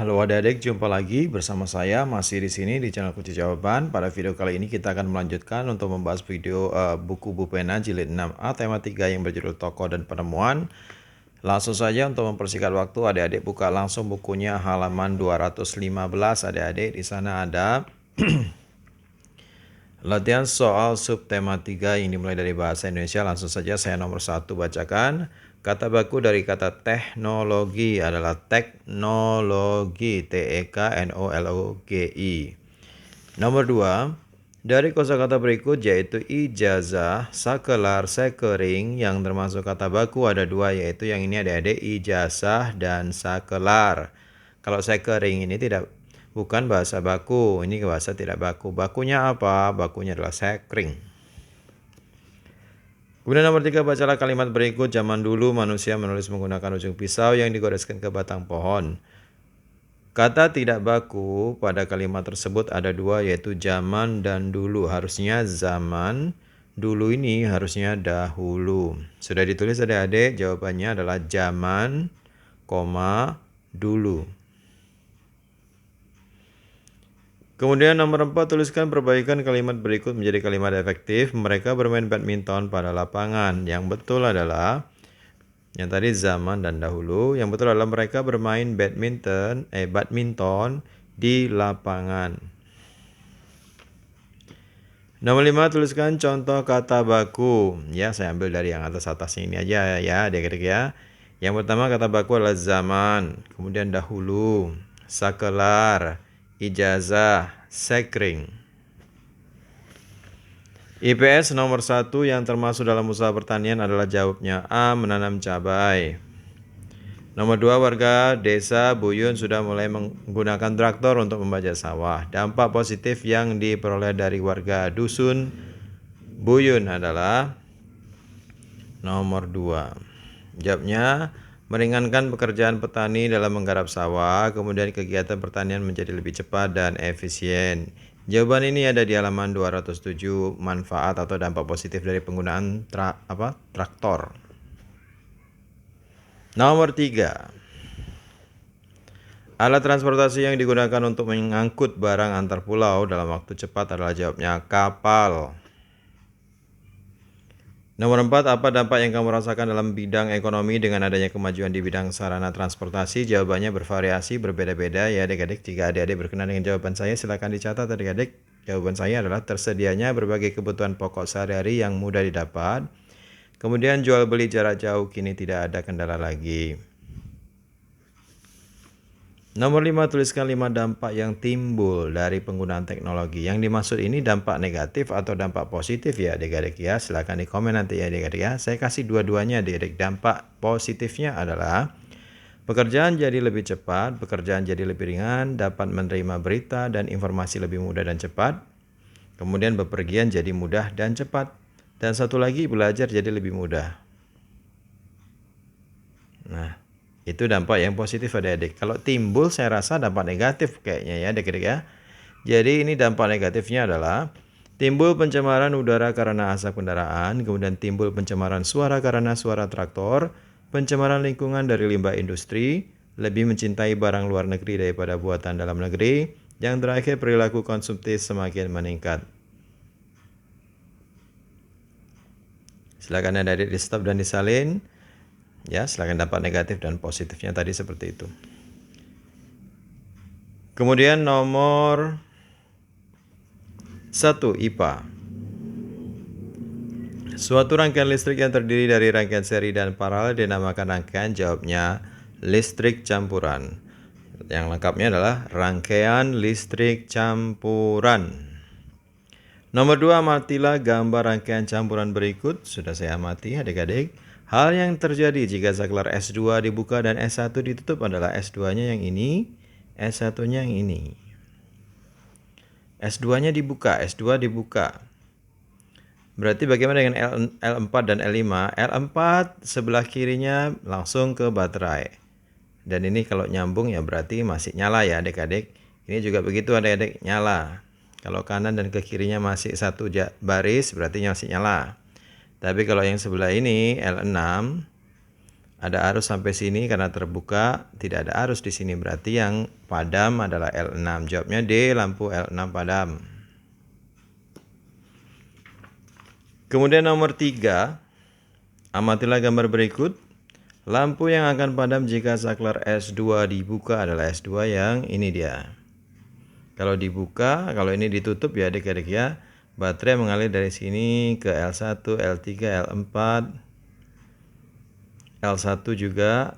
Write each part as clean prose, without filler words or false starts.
Halo adik-adik, jumpa lagi bersama saya masih di sini di channel Kunci Jawaban. Pada video kali ini kita akan melanjutkan untuk membahas buku Bu Pena jilid 6A tema 3 yang berjudul Tokoh dan Penemuan. Langsung saja untuk mempersingkat waktu, adik-adik buka langsung bukunya halaman 215. Adik-adik di sana ada latihan soal subtema 3 yang dimulai dari bahasa Indonesia. Langsung saja saya nomor 1 bacakan. Kata baku dari kata teknologi adalah teknologi, Teknologi. Nomor 2, dari kosakata berikut yaitu ijazah, sakelar, sekering yang termasuk kata baku ada 2, yaitu yang ini adik-adik ijazah dan sakelar. Kalau sekering ini bukan bahasa baku, ini bahasa tidak baku. Bakunya apa? Bakunya adalah sekring. Kemudian nomor 3, bacalah kalimat berikut. Zaman dulu manusia menulis menggunakan ujung pisau yang digoreskan ke batang pohon. Kata tidak baku pada kalimat tersebut ada 2, yaitu zaman dan dulu. Harusnya zaman, dulu ini harusnya dahulu. Sudah ditulis adik-adik, jawabannya adalah zaman, dulu. Kemudian nomor 4, tuliskan perbaikan kalimat berikut menjadi kalimat efektif. Mereka bermain badminton pada lapangan. Yang betul adalah yang tadi zaman dan dahulu. Yang betul adalah mereka bermain badminton di lapangan. Nomor 5, tuliskan contoh kata baku. Ya, saya ambil dari yang atas-atas ini aja ya, adik-adik ya. Yang pertama kata baku adalah zaman, kemudian dahulu, sakelar, ijazah, sekring. IPS nomor 1 yang termasuk dalam usaha pertanian adalah jawabnya A, menanam cabai. Nomor 2, warga desa Buyun sudah mulai menggunakan traktor untuk membajak sawah. Dampak positif yang diperoleh dari warga dusun Buyun adalah nomor 2. Jawabnya meringankan pekerjaan petani dalam menggarap sawah, kemudian kegiatan pertanian menjadi lebih cepat dan efisien. Jawaban ini ada di halaman 207, manfaat atau dampak positif dari penggunaan traktor. Nomor 3. Alat transportasi yang digunakan untuk mengangkut barang antar pulau dalam waktu cepat adalah jawabnya kapal. Nomor 4, apa dampak yang kamu rasakan dalam bidang ekonomi dengan adanya kemajuan di bidang sarana transportasi? Jawabannya bervariasi, berbeda-beda ya adik-adik. Jika adik-adik berkenan dengan jawaban saya, silakan dicatat adik-adik. Jawaban saya adalah tersedianya berbagai kebutuhan pokok sehari-hari yang mudah didapat. Kemudian jual beli jarak jauh kini tidak ada kendala lagi. Nomor 5, tuliskan 5 dampak yang timbul dari penggunaan teknologi. Yang dimaksud ini dampak negatif atau dampak positif ya adik-adik ya. Silahkan di komen nanti ya adik-adik ya. Saya kasih dua-duanya adik-adik. Dampak positifnya adalah pekerjaan jadi lebih cepat, pekerjaan jadi lebih ringan, dapat menerima berita dan informasi lebih mudah dan cepat. Kemudian bepergian jadi mudah dan cepat. Dan satu lagi, belajar jadi lebih mudah. Nah, itu dampak yang positif adik-adik. Kalau timbul saya rasa dampak negatif kayaknya ya adik-adik ya. Jadi ini dampak negatifnya adalah timbul pencemaran udara karena asap kendaraan, kemudian timbul pencemaran suara karena suara traktor, pencemaran lingkungan dari limbah industri, lebih mencintai barang luar negeri daripada buatan dalam negeri, yang terakhir perilaku konsumtif semakin meningkat. Silakan adik-adik di stop dan disalin. Ya, silakan dampak negatif dan positifnya tadi seperti itu. Kemudian nomor 1, IPA. Suatu rangkaian listrik yang terdiri dari rangkaian seri dan paralel dinamakan rangkaian. Jawabnya listrik campuran. Yang lengkapnya adalah rangkaian listrik campuran. Nomor 2, amatilah gambar rangkaian campuran berikut. Sudah saya amati adik-adik. Hal yang terjadi jika saklar S2 dibuka dan S1 ditutup adalah S2-nya yang ini, S1-nya yang ini. S2-nya dibuka, S2 dibuka. Berarti bagaimana dengan L4 dan L5? L4 sebelah kirinya langsung ke baterai. Dan ini kalau nyambung ya berarti masih nyala ya adik-adik. Ini juga begitu adik-adik, nyala. Kalau kanan dan ke kirinya masih satu baris berarti masih nyala. Tapi kalau yang sebelah ini L6 Ada arus sampai sini karena terbuka, tidak ada arus di sini, berarti yang padam adalah L6. Jawabnya D, lampu L6 padam. Kemudian nomor 3, amatilah gambar berikut. Lampu yang akan padam jika saklar S2 dibuka adalah S2 yang ini dia. Kalau dibuka, kalau ini ditutup ya adik-adik ya, baterai mengalir dari sini ke L1, L3, L4, L1 juga.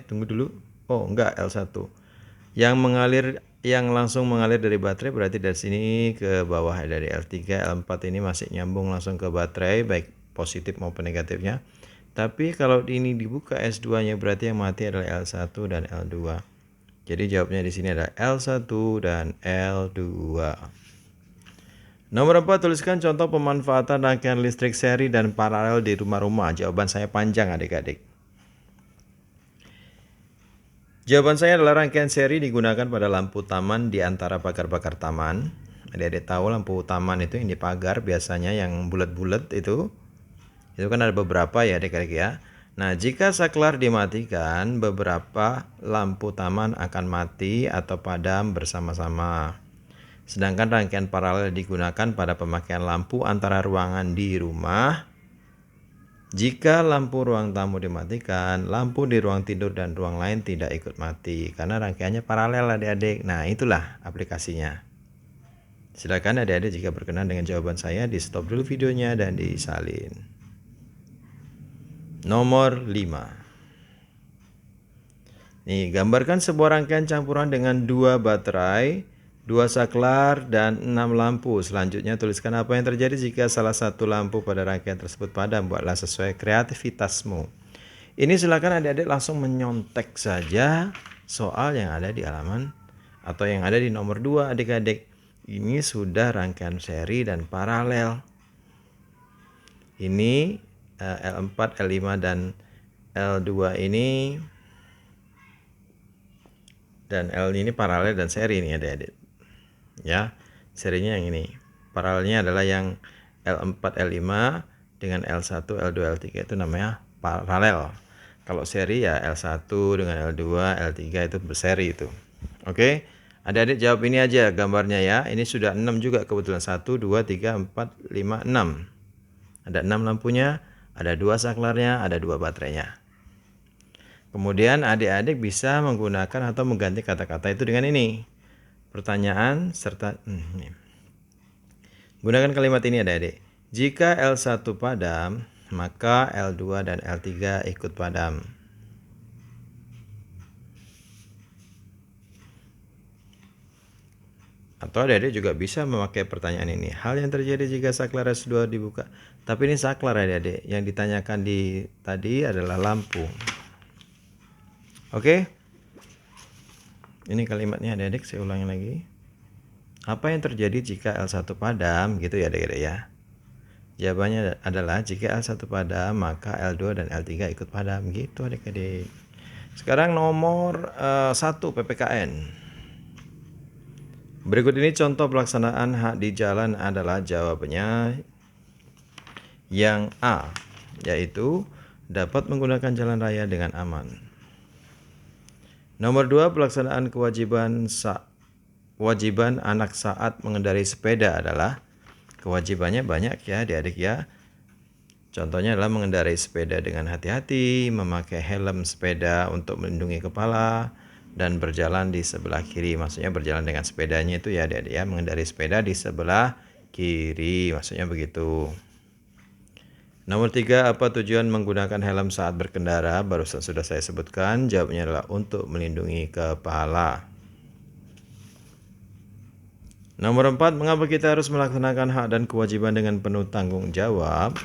Tunggu dulu. Oh, enggak, L1. Yang langsung mengalir dari baterai berarti dari sini ke bawah, dari L3, L4 ini masih nyambung langsung ke baterai, baik positif maupun negatifnya. Tapi kalau ini dibuka S2-nya berarti yang mati adalah L1 dan L2. Jadi jawabnya di sini adalah L1 dan L2. Nomor 4, tuliskan contoh pemanfaatan rangkaian listrik seri dan paralel di rumah-rumah. Jawaban saya panjang adik-adik. Jawaban saya adalah rangkaian seri digunakan pada lampu taman di antara pagar-pagar taman. Adik-adik tahu lampu taman itu yang di pagar biasanya yang bulat-bulat itu kan ada beberapa ya adik-adik ya. Nah, jika saklar dimatikan, beberapa lampu taman akan mati atau padam bersama-sama. Sedangkan rangkaian paralel digunakan pada pemakaian lampu antara ruangan di rumah. Jika lampu ruang tamu dimatikan, lampu di ruang tidur dan ruang lain tidak ikut mati karena rangkaiannya paralel adik-adik. Nah, itulah aplikasinya. Silakan adik-adik jika berkenan dengan jawaban saya, di stop dulu videonya dan disalin. Nomor 5. Nih, gambarkan sebuah rangkaian campuran dengan 2 baterai, 2 saklar, dan 6 lampu. Selanjutnya tuliskan apa yang terjadi jika salah satu lampu pada rangkaian tersebut padam. Buatlah sesuai kreativitasmu. Ini silakan adik-adik langsung menyontek saja soal yang ada di halaman atau yang ada di nomor 2 adik-adik. Ini sudah rangkaian seri dan paralel. Ini L4, L5, dan L2 ini, dan L ini paralel dan seri ini adik-adik. Ya, serinya yang ini. Paralelnya adalah yang L4, L5 dengan L1, L2, L3 itu namanya paralel. Kalau seri ya L1 dengan L2, L3 itu berseri itu. Oke. Adik-adik jawab ini aja gambarnya ya. Ini sudah 6 juga kebetulan. 1, 2, 3, 4, 5, 6. Ada 6 lampunya, ada 2 saklarnya, ada 2 baterainya. Kemudian adik-adik bisa menggunakan atau mengganti kata-kata itu dengan ini. Pertanyaan serta gunakan kalimat ini adik-adik. Jika L1 padam, maka L2 dan L3 ikut padam. Atau adik-adik juga bisa memakai pertanyaan ini. Hal yang terjadi jika saklar S2 dibuka. Tapi ini saklar adik-adik. Yang ditanyakan tadi adalah lampu. Oke. Ini kalimatnya adik-adik, saya ulangi lagi. Apa yang terjadi jika L1 padam? Gitu ya adik-adik ya. Jawabannya adalah jika L1 padam, maka L2 dan L3 ikut padam. Gitu adik-adik. Sekarang nomor 1 PPKN. Berikut ini contoh pelaksanaan hak di jalan adalah jawabannya yang A, yaitu dapat menggunakan jalan raya dengan aman. Nomor 2, pelaksanaan kewajiban anak saat mengendarai sepeda adalah kewajibannya banyak ya adik-adik ya. Contohnya adalah mengendarai sepeda dengan hati-hati, memakai helm sepeda untuk melindungi kepala, dan berjalan di sebelah kiri. Maksudnya berjalan dengan sepedanya itu ya adik-adik ya, mengendarai sepeda di sebelah kiri, maksudnya begitu. Nomor 3, apa tujuan menggunakan helm saat berkendara? Barusan sudah saya sebutkan, jawabnya adalah untuk melindungi kepala. Nomor 4, mengapa kita harus melaksanakan hak dan kewajiban dengan penuh tanggung jawab?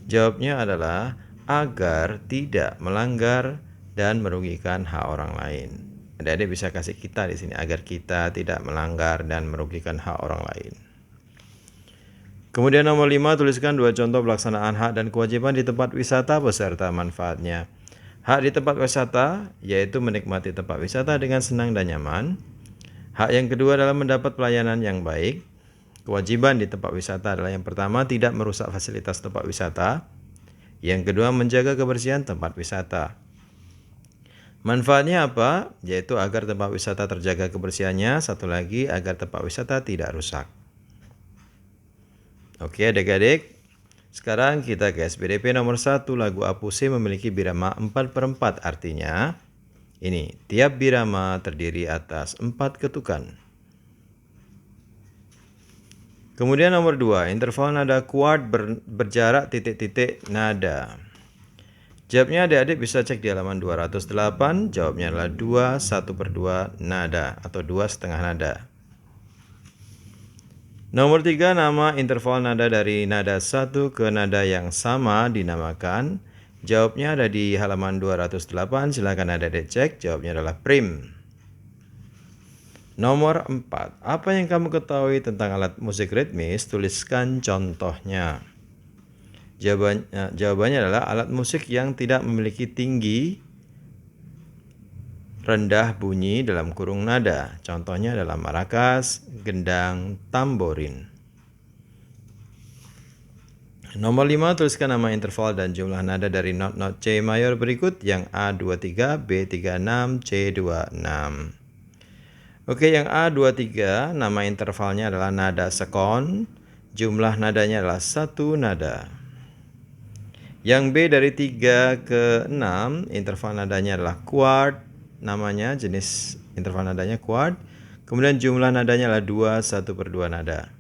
Jawabnya adalah agar tidak melanggar dan merugikan hak orang lain. Adik-adik bisa kasih kita di sini, agar kita tidak melanggar dan merugikan hak orang lain. Kemudian nomor 5, tuliskan 2 contoh pelaksanaan hak dan kewajiban di tempat wisata beserta manfaatnya. Hak di tempat wisata yaitu menikmati tempat wisata dengan senang dan nyaman. Hak yang kedua adalah mendapat pelayanan yang baik. Kewajiban di tempat wisata adalah yang pertama, tidak merusak fasilitas tempat wisata. Yang kedua, menjaga kebersihan tempat wisata. Manfaatnya apa? Yaitu agar tempat wisata terjaga kebersihannya. Satu lagi, agar tempat wisata tidak rusak. Oke adik-adik, sekarang kita ke SPDP nomor 1. Lagu Apuse memiliki birama 4/4. Artinya, ini, tiap birama terdiri atas 4 ketukan. Kemudian nomor 2, interval nada kuart berjarak titik-titik nada. Jawabnya adik-adik bisa cek di halaman 208. Jawabnya adalah 2 1/2 nada atau 2,5 nada. Nomor 3, nama interval nada dari nada satu ke nada yang sama dinamakan. Jawabnya ada di halaman 208. Silakan adik-adik cek. Jawabnya adalah prim. Nomor 4, apa yang kamu ketahui tentang alat musik ritmis? Tuliskan contohnya. Jawabannya adalah alat musik yang tidak memiliki tinggi rendah bunyi dalam kurung nada. Contohnya adalah marakas, gendang, tamborin. Nomor 5, tuliskan nama interval dan jumlah nada dari not C mayor berikut yang A23, B36, C26. Oke, yang A23 nama intervalnya adalah nada sekon. Jumlah nadanya adalah 1 nada. Yang B dari 3 ke 6 interval nadanya adalah kuart. Namanya jenis interval nadanya kuart. Kemudian jumlah nadanya adalah 2 1/2 nada.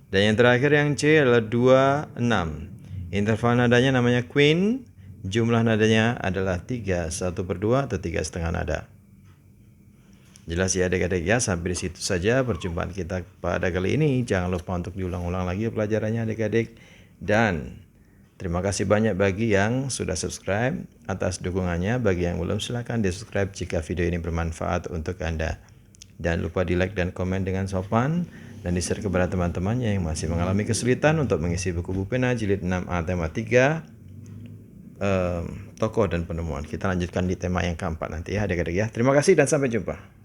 Dan yang terakhir yang C adalah 2 6. Interval nadanya namanya queen. Jumlah nadanya adalah 3 1/2 atau 3,5 nada. Jelas ya adik-adik ya, sampai di situ saja perjumpaan kita pada kali ini. Jangan lupa untuk diulang-ulang lagi pelajarannya adik-adik. Dan terima kasih banyak bagi yang sudah subscribe atas dukungannya. Bagi yang belum, silakan di subscribe jika video ini bermanfaat untuk Anda. Dan lupa di like dan komen dengan sopan. Dan di-share kepada teman-teman yang masih mengalami kesulitan untuk mengisi buku Bu Pena jilid 6A tema 3 tokoh dan penemuan. Kita lanjutkan di tema yang keempat nanti ya adik-adik ya. Terima kasih dan sampai jumpa.